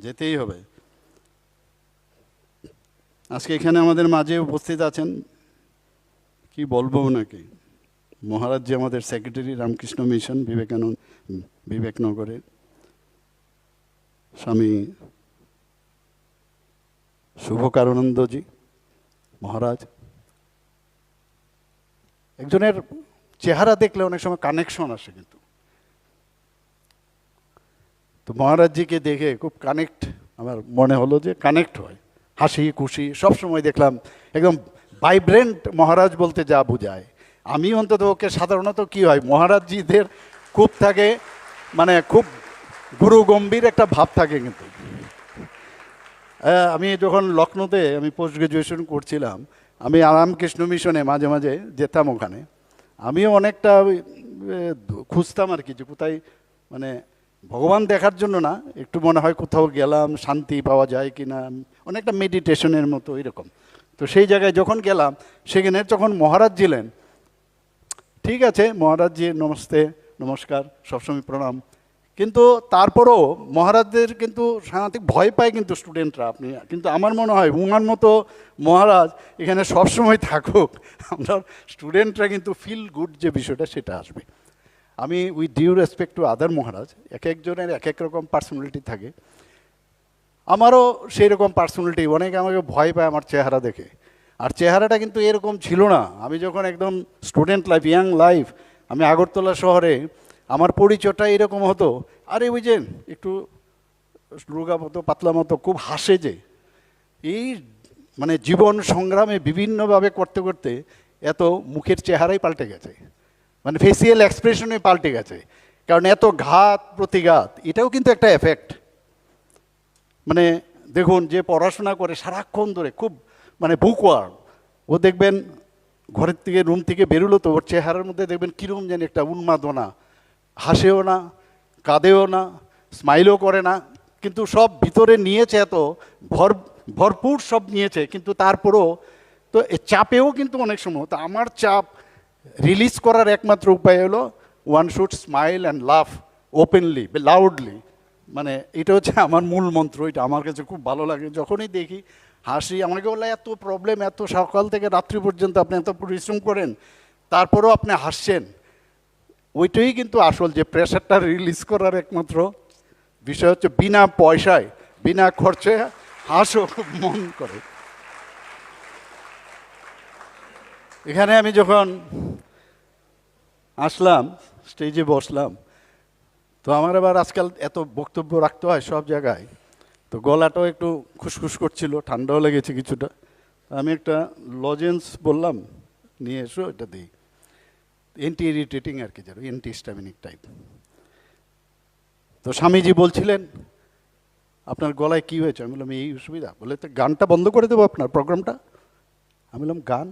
যেতেই হবে। আজকে এখানে আমাদের মাঝে উপস্থিত আছেন, কি বলবো নাকি, মহারাজ জি আমাদের সেক্রেটারি রামকৃষ্ণ মিশন বিবেকনগরের, স্বামী শুভকারানন্দজি মহারাজ। একজনের চেহারা দেখলে অনেক সময় কানেকশন আসে, কিন্তু তো মহারাজজিকে দেখে খুব কানেক্ট, আমার মনে হলো যে কানেক্ট হয়, হাসি খুশি সবসময় দেখলাম, একদম ভাইব্রেন্ট মহারাজ বলতে যা বোঝায়। আমি অন্তত ওকে সাধারণত কি হয়, মহারাজজিদের খুব থাকে, মানে খুব গুরু গম্ভীর একটা ভাব থাকে। কিন্তু আমি যখন লখনৌতে আমি পোস্ট গ্রাজুয়েশন করছিলাম, আমি রামকৃষ্ণ মিশনে মাঝে মাঝে যেতাম ওখানে। আমিও অনেকটা খুঁজতাম আর কি, যে কোথায় মানে ভগবান দেখার জন্য না, একটু মনে হয় কোথাও গেলাম শান্তি পাওয়া যায় কি না, অনেকটা মেডিটেশনের মতো এরকম। তো সেই জায়গায় যখন গেলাম, সেখানে যখন মহারাজ ছিলেন, ঠিক আছে মহারাজজি নমস্তে নমস্কার সবসময় প্রণাম, কিন্তু তারপরও মহারাজদের কিন্তু সাংঘাতিক ভয় পায় কিন্তু স্টুডেন্টরা। আপনি কিন্তু আমার মনে হয় উনার মতো মহারাজ এখানে সবসময় থাকুক, আমরা স্টুডেন্টরা কিন্তু ফিল গুড যে বিষয়টা সেটা আসবে। আমি with due respect to other Maharaj, এক একজনের এক এক রকম পার্সোনালিটি থাকে। আমারও সেই রকম পার্সোনালিটি, অনেকে আমাকে ভয় পায় আমার চেহারা দেখে। আর চেহারাটা কিন্তু এরকম ছিল না। আমি যখন একদম স্টুডেন্ট লাইফ, ইয়াং লাইফ, আমি আগরতলা শহরে, আমার পরিচয়টা এরকম হতো, আরে ওই যে একটু রোগা মতো পাতলা মতো, খুব হাসে যে, এই মানে জীবন সংগ্রামে বিভিন্নভাবে করতে করতে এত মুখের চেহারাই পাল্টে গেছে, মানে ফেসিয়াল এক্সপ্রেশনে পাল্টে গেছে। কারণ এত ঘাত প্রতিঘাত, এটাও কিন্তু একটা এফেক্ট। মানে দেখুন, যে পড়াশোনা করে সারাক্ষণ ধরে, খুব মানে বুকওয়ার্ম, ও দেখবেন ঘরের থেকে রুম থেকে বেরোলো তো ওর চেহারার মধ্যে দেখবেন কীরকম যেন একটা উন্মাদনা, হাসেও না, কাঁদেও না, স্মাইলও করে না, কিন্তু সব ভিতরে নিয়েছে, এত ভরপুর সব নিয়েছে। কিন্তু তারপরেও তো চাপেও কিন্তু অনেক সময়, তো আমার চাপ রিলিজ করার একমাত্র উপায় হলো ওয়ান শুড স্মাইল অ্যান্ড লাফ ওপেনলি, লাউডলি। মানে এটা হচ্ছে আমার মূল মন্ত্র, এটা আমার কাছে খুব ভালো লাগে। যখনই দেখি হাসি, আমাকে বলে এত প্রবলেম, এত সকাল থেকে রাত্রি পর্যন্ত আপনি এত পরিশ্রম করেন, তারপরেও আপনি হাসছেন, ওইটাই কিন্তু আসল যে প্রেশারটা রিলিজ করার একমাত্র বিষয় হচ্ছে বিনা পয়সায়, বিনা খরচে হাসো খুব মন করে। এখানে আমি যখন আসলাম, স্টেজে বসলাম, তো আমার আবার আজকাল এত বক্তব্য রাখতে হয় সব জায়গায়, তো গলাটাও একটু খুসখুস করছিল, ঠান্ডাও লেগেছে কিছুটা। আমি একটা লজেন্স বললাম নিয়ে এসো, এটা দিই, অ্যান্টি ইরিটেটিং আর কি, যেন অ্যান্টি হিস্টামিনিক টাইপ। তো স্বামীজি বলছিলেন আপনার গলায় কী হয়েছে? আমি বললাম এই অসুবিধা। বলে তো গানটা বন্ধ করে দেবো আপনার প্রোগ্রামটা। আমি বললাম গান?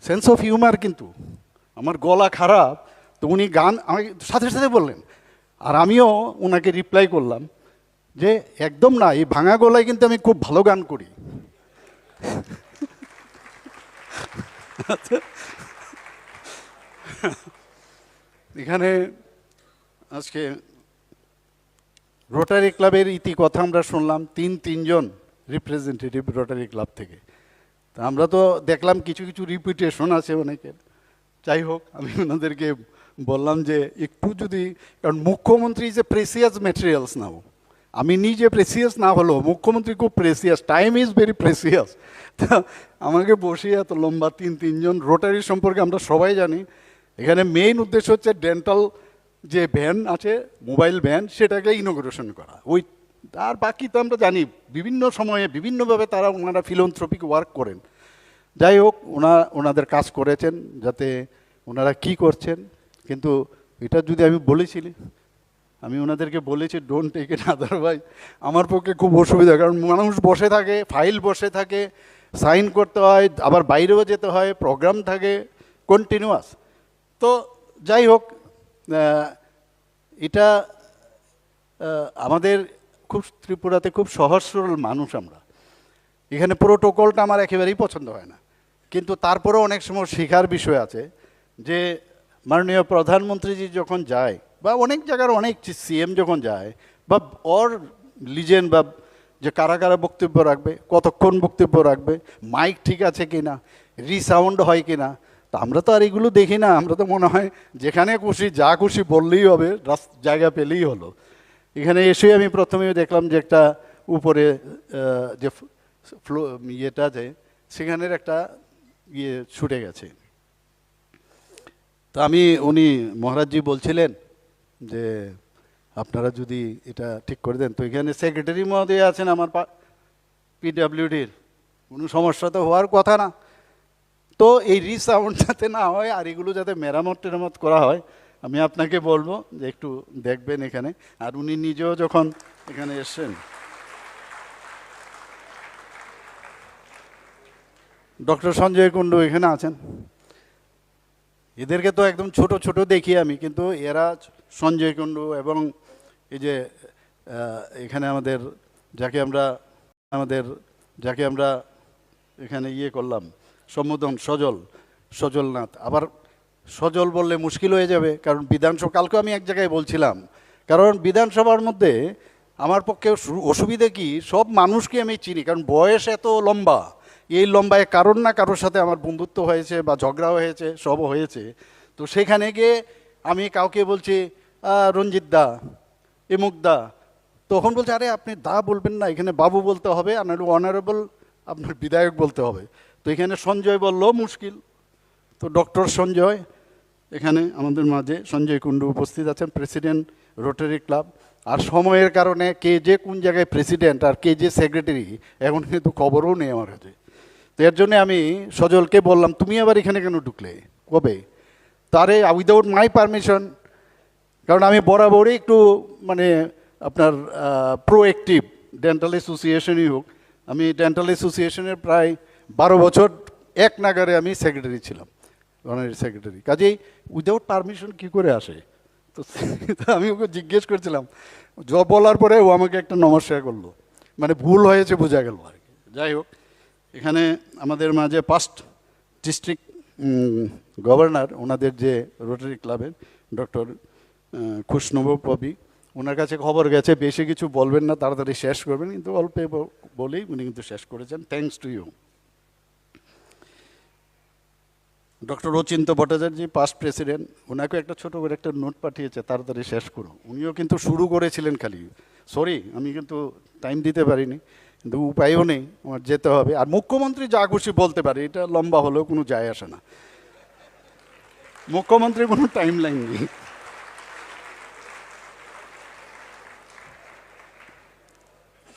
সেন্স অফ হিউমার, কিন্তু আমার গলা খারাপ, তো উনি গান আমাকে সাথে সাথে বললেন। আর আমিও ওনাকে রিপ্লাই করলাম যে একদম না, এই ভাঙা গলায় কিন্তু আমি খুব ভালো গান করি। এখানে আজকে রোটারি ক্লাবের ইতি কথা আমরা শুনলাম, তিনজন রিপ্রেজেন্টেটিভ রোটারি ক্লাব থেকে। তা আমরা তো দেখলাম কিছু কিছু রিপিটেশন আছে অনেকের। যাই হোক, আমি ওনাদেরকে বললাম যে একটু যদি, কারণ মুখ্যমন্ত্রী ইজ এ প্রেসিয়াস ম্যাটেরিয়ালস নাও, আমি নিজে প্রেসিয়াস না হলেও মুখ্যমন্ত্রী খুব precious, time is very precious. তা আমাকে বসিয়ে এত লম্বা তিনজন রোটারি সম্পর্কে আমরা সবাই জানি। এখানে মেইন উদ্দেশ্য হচ্ছে ডেন্টাল যে ভ্যান আছে, মোবাইল ভ্যান, সেটাকে ইনোগ্রেশন করা। ওই আর বাকি তো আমরা জানি, বিভিন্ন সময়ে বিভিন্নভাবে ওনারা ফিলান্থ্রপিক ওয়ার্ক করেন। যাই হোক, ওনাদের কাজ করেছেন, যাতে ওনারা কি করছেন। কিন্তু এটা যদি আমি বলেছিলি, আমি ওনাদেরকে বলেছি ডোন্ট টেক ইট আদারওয়াইজ, আমার পক্ষে খুব অসুবিধা। কারণ মানুষ বসে থাকে, ফাইল বসে থাকে, সাইন করতে হয়, আবার বাইরেও যেতে হয়, প্রোগ্রাম থাকে কন্টিনিউয়াস। তো যাই হোক, এটা আমাদের খুব ত্রিপুরাতে খুব সহজ সরল মানুষ আমরা। এখানে প্রোটোকলটা আমার একেবারেই পছন্দ হয় না, কিন্তু তারপরেও অনেক সময় শেখার বিষয় আছে। যে মাননীয় প্রধানমন্ত্রীজি যখন যায়, বা অনেক জায়গার অনেক সিএম যখন যায়, বা ওর লিজেন্ড বা যে কারা কারা বক্তব্য রাখবে, কতক্ষণ বক্তব্য রাখবে, মাইক ঠিক আছে কি না, রিসাউন্ড হয় কি না। তা আমরা তো আর এগুলো দেখি না, আমরা তো মনে হয় যেখানে খুশি যা খুশি বললেই হবে, জায়গা পেলেই হলো। এখানে এসে আমি প্রথমেই দেখলাম যে একটা উপরে যে ইয়েটা আছে সেখানের একটা ইয়ে ছুটে গেছে। তো উনি মহারাজজি বলছিলেন যে আপনারা যদি এটা ঠিক করে দেন, তো এখানে সেক্রেটারি মহোদয় আছেন আমার পিডাব্লিউডির, কোনো সমস্যা তো হওয়ার কথা না। তো এই রিসাউন্ড যাতে না হয় আর এগুলো যাতে মেরামত টেরামত করা হয়, আমি আপনাকে বলবো যে একটু দেখবেন এখানে। আর উনি নিজেও যখন এখানে এসছেন, ডক্টর সঞ্জয় কুণ্ডু এখানে আছেন, এদেরকে তো একদম ছোট ছোট দেখি আমি, কিন্তু এরা সঞ্জয় কুণ্ডু এবং এই যে এখানে যাকে আমরা এখানে ইয়ে করলাম সম্বোধন, সজলনাথ। আবার সজল বললে মুশকিল হয়ে যাবে, কারণ বিধানসভা, কালকে আমি এক জায়গায় বলছিলাম, কারণ বিধানসভার মধ্যে আমার পক্ষে অসুবিধে কি, সব মানুষকে আমি চিনি, কারণ বয়স এত লম্বা, এই লম্বায় কারোর না কারোর সাথে আমার বন্ধুত্ব হয়েছে বা ঝগড়া হয়েছে, সবও হয়েছে। তো সেখানে গিয়ে আমি কাউকে বলছি রঞ্জিত দা, এমুক দা, তখন বলছে আরে আপনি দা বলবেন না, এখানে বাবু বলতে হবে, আর নাহলে অনারেবল আপনার বিধায়ক বলতে হবে। তো এখানে সঞ্জয় বললেও মুশকিল, তো ডক্টর সঞ্জয় এখানে আমাদের মাঝে, সঞ্জয় কুণ্ডু উপস্থিত আছেন, প্রেসিডেন্ট রোটারি ক্লাব। আর সময়ের কারণে কে যে কোন জায়গায় প্রেসিডেন্ট আর কে যে সেক্রেটারি এখন কিন্তু খবরও নেই আমার কাছে। তো এর জন্য আমি সজলকে বললাম তুমি আবার এখানে কেন ঢুকলে, কবে? তারে উইদাউট মাই পারমিশন, কারণ আমি বরাবরই একটু মানে আপনার প্রোঅ্যাক্টিভ, ডেন্টাল অ্যাসোসিয়েশনই হোক, আমি ডেন্টাল অ্যাসোসিয়েশনের প্রায় 12 বছর এক নাগারে আমি সেক্রেটারি ছিলাম, অনারি সেক্রেটারি। কাজেই উইদাউট পারমিশন কী করে আসে? তো আমি ওকে জিজ্ঞেস করছিলাম, বলার পরে ও আমাকে একটা নমস্কার করলো, মানে ভুল হয়েছে বোঝা গেল আর কি। যাই হোক, এখানে আমাদের মাঝে পাস্ট ডিস্ট্রিক্ট গভর্নর, ওনাদের যে রোটারি ক্লাবের ডক্টর খুশনব পবি, ওনার কাছে খবর গেছে বেশি কিছু বলবেন না, তাড়াতাড়ি শেষ করবেন, কিন্তু অল্প বলেই উনি কিন্তু শেষ করেছেন। Thanks to you. Doctor Achinta Bhattacharya, past president, ওনাকে একটা ছোট করে একটা নোট পাঠিয়েছে তাড়াতাড়ি শেষ করো। উনিও কিন্তু শুরু করেছিলেন খালি, সরি আমি কিন্তু টাইম দিতে পারিনি, কিন্তু উপায়ও নেই, আমার যেতে হবে। আর মুখ্যমন্ত্রী যা খুশি বলতে পারে, এটা লম্বা হলেও কোনো যায় আসে না, মুখ্যমন্ত্রীর কোনো টাইম লাইন নেই।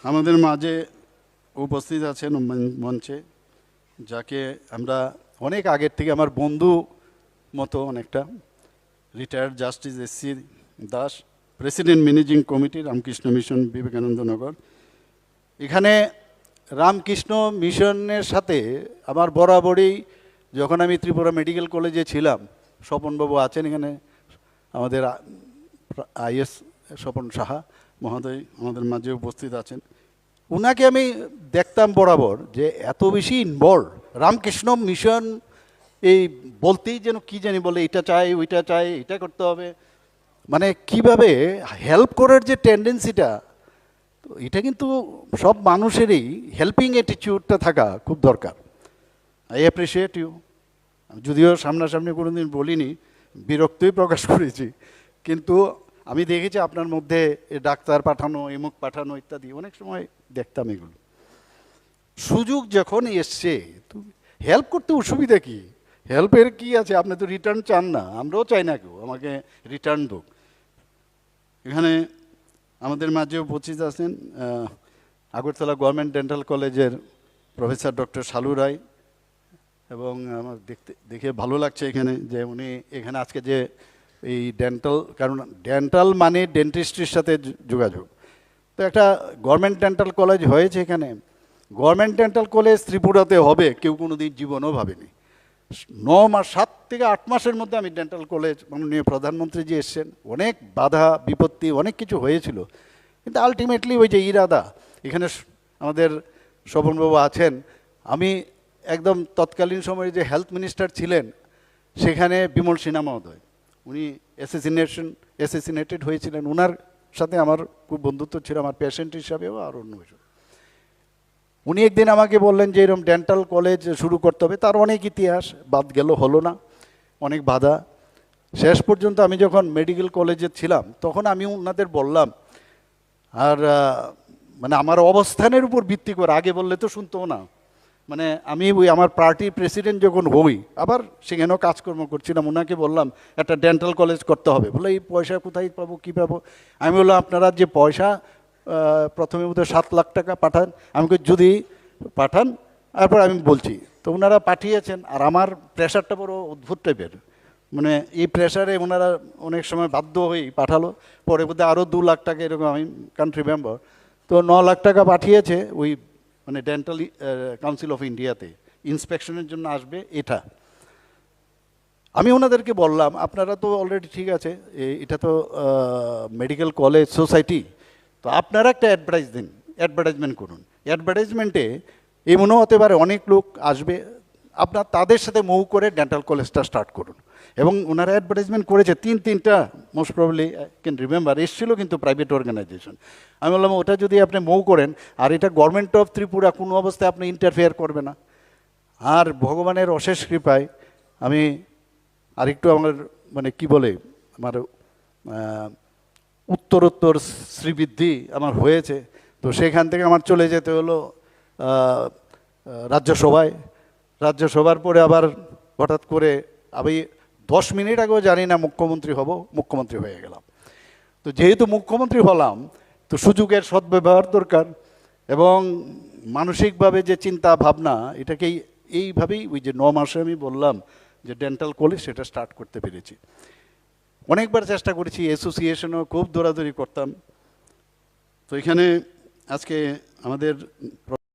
আমাদের মাঝে উপস্থিত আছেন মঞ্চে, যাকে আমরা অনেক আগের থেকে আমার বন্ধু মতো অনেকটা, retired justice S C. Das, president managing committee Ramakrishna Mission Vivekananda Nagar. এখানে রামকৃষ্ণ মিশনের সাথে আমার বরাবরই, যখন আমি ত্রিপুরা মেডিকেল কলেজে ছিলাম, স্বপনবাবু আছেন এখানে, আমাদের আইএস স্বপন সাহা মহোদয় আমাদের মাঝে উপস্থিত আছেন। ওনাকে আমি দেখতাম বরাবর যে এত বেশি ইনভলভ, রামকৃষ্ণ মিশন এই বলতেই যেন কি জানি বলে, এটা চাই ওইটা চাই, এটা করতে হবে, মানে কিভাবে হেল্প করার যে টেন্ডেন্সিটা, তো এটা কিন্তু সব মানুষেরই হেল্পিং অ্যাটিটিউডটা থাকা খুব দরকার। I appreciate you. যদিও সামনাসামনি কোনো দিন বলিনি, বিরক্তই প্রকাশ করেছি, কিন্তু আমি দেখেছি আপনার মধ্যে ডাক্তার পাঠানো, এমুক পাঠানো ইত্যাদি, অনেক সময় দেখতাম এগুলো। সুযোগ যখন এসছে, তো হেল্প করতে অসুবিধা কি? হেল্পের কি আছে? আপনি তো রিটার্ন চান না, আমরাও চাই না কেউ আমাকে রিটার্ন হোক। এখানে আমাদের মাঝে উপস্থিত আছেন আগরতলা গভর্নমেন্ট ডেন্টাল কলেজের প্রফেসর ডক্টর শালু রায়, এবং আমার দেখে ভালো লাগছে এখানে যে উনি এখানে আজকে যে এই ডেন্টাল, কারণ ডেন্টাল মানে ডেন্টিস্ট্রির সাথে যোগাযোগ, তো একটা গভর্নমেন্ট ডেন্টাল কলেজ হয়েছে এখানে। গভর্নমেন্ট ডেন্টাল কলেজ ত্রিপুরাতে হবে কেউ কোনো দিন জীবনেও ভাবেনি। 9 মাস, 7 থেকে 8 মাসের মধ্যে আমি ডেন্টাল কলেজ, মাননীয় প্রধানমন্ত্রী যে এসছেন, অনেক বাধা বিপত্তি অনেক কিছু হয়েছিল, কিন্তু আলটিমেটলি ওই যে ইরাদা, এখানে আমাদের শোভনবাবু আছেন, আমি একদম তৎকালীন সময়ে যে হেলথ মিনিস্টার ছিলেন সেখানে বিমল সিনহা মহোদয়, উনি অ্যাসেসিনেটেড হয়েছিলেন, ওনার সাথে আমার খুব বন্ধুত্ব ছিল, আমার পেশেন্ট হিসাবেও আর অন্য কিছু। উনি একদিন আমাকে বললেন যে এরকম ডেন্টাল কলেজ শুরু করতে হবে, তার অনেক ইতিহাস, বাদ গেল, হলো না, অনেক বাধা। শেষ পর্যন্ত আমি যখন মেডিকেল কলেজে ছিলাম তখন আমি ওনাদের বললাম, আর মানে আমার অবস্থানের উপর ভিত্তি করে, আগে বললে তো শুনতো না, মানে আমি ওই আমার পার্টির প্রেসিডেন্ট যখন হই, আবার সেখানেও কাজকর্ম করছিলাম, ওনাকে বললাম একটা ডেন্টাল কলেজ করতে হবে। বলে এই পয়সা কোথায় পাবো, কী পাবো? আমি বললাম আপনারা যে পয়সা প্রথমে বোধহয় 7 লাখ টাকা পাঠান, আমাকে যদি পাঠান তারপর আমি বলছি। তো ওনারা পাঠিয়েছেন, আর আমার প্রেশারটা বড় অদ্ভুত টাইপের, মানে এই প্রেশারে ওনারা অনেক সময় বাধ্য হয়েই পাঠালো। পরে বোধহয় আরও 2 লাখ টাকা এরকম, আমি কান্ট রিমেম্বার। তো 9 লাখ টাকা পাঠিয়েছে ওই মানে ডেন্টাল কাউন্সিল অফ ইন্ডিয়াতে, ইন্সপেকশনের জন্য আসবে এটা। আমি ওনাদেরকে বললাম আপনারা তো অলরেডি ঠিক আছে, এটা তো মেডিকেল কলেজ সোসাইটি, তো আপনারা একটা অ্যাডভার্টাইজ দিন, অ্যাডভার্টাইজমেন্ট করুন। অ্যাডভার্টাইজমেন্টে এমনও হতে পারে অনেক লোক আসবে, আপনার তাদের সাথে মুভ করে ডেন্টাল কলেজটা স্টার্ট করুন। এবং ওনারা অ্যাডভার্টাইজমেন্ট করেছে 3টা, মোস্ট প্রবলি ক্যান রিমেম্বার, এসেছিল কিন্তু প্রাইভেট অর্গানাইজেশন। আমি বললাম ওটা যদি আপনি মুভ করেন, আর এটা গভর্নমেন্ট অফ ত্রিপুরা কোনো অবস্থায় আপনি ইন্টারফেয়ার করবে না। আর ভগবানের অশেষ কৃপায় আমি আরেকটু আমার মানে কি বলে আমার উত্তরোত্তর শ্রীবৃদ্ধি আমার হয়েছে। তো সেখান থেকে আমার চলে যেতে হলো রাজ্যসভায়। রাজ্যসভার পরে আবার হঠাৎ করে আমি 10 মিনিট আগেও জানি না মুখ্যমন্ত্রী হব, মুখ্যমন্ত্রী হয়ে গেলাম। তো যেহেতু মুখ্যমন্ত্রী হলাম, তো সুযোগের সদ্ব্যবহার দরকার, এবং মানসিকভাবে যে চিন্তা ভাবনা, এটাকেই এইভাবেই ওই যে 9 মাসে আমি বললাম যে ডেন্টাল কলেজ, সেটা স্টার্ট করতে পেরেছি। অনেকবার চেষ্টা করেছি, অ্যাসোসিয়েশনও খুব দৌড়াদৌড়ি করতাম। তো এখানে আজকে আমাদের